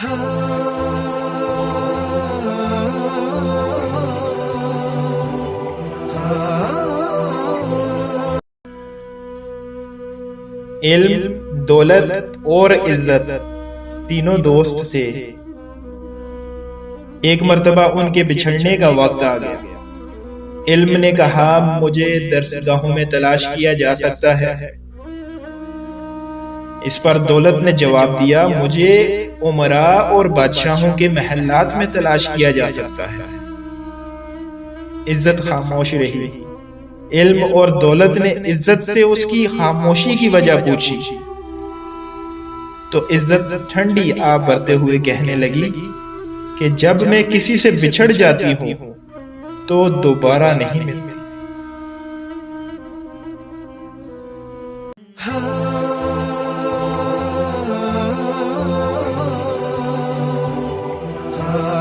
علم، دولت اور عزت تینوں دوست تھے۔ ایک مرتبہ ان کے بچھڑنے کا وقت آ گیا۔ علم نے کہا مجھے درسگاہوں میں تلاش کیا جا سکتا ہے۔ اس پر دولت نے جواب دیا مجھے امراء اور بادشاہوں کے محلات میں تلاش کیا جا سکتا ہے۔ عزت خاموش رہی۔ علم اور دولت نے عزت سے اس کی خاموشی کی وجہ پوچھی تو عزت ٹھنڈی آب بھرتے ہوئے کہنے لگی کہ جب میں کسی سے بچھڑ جاتی ہوں تو دوبارہ نہیں ملتی۔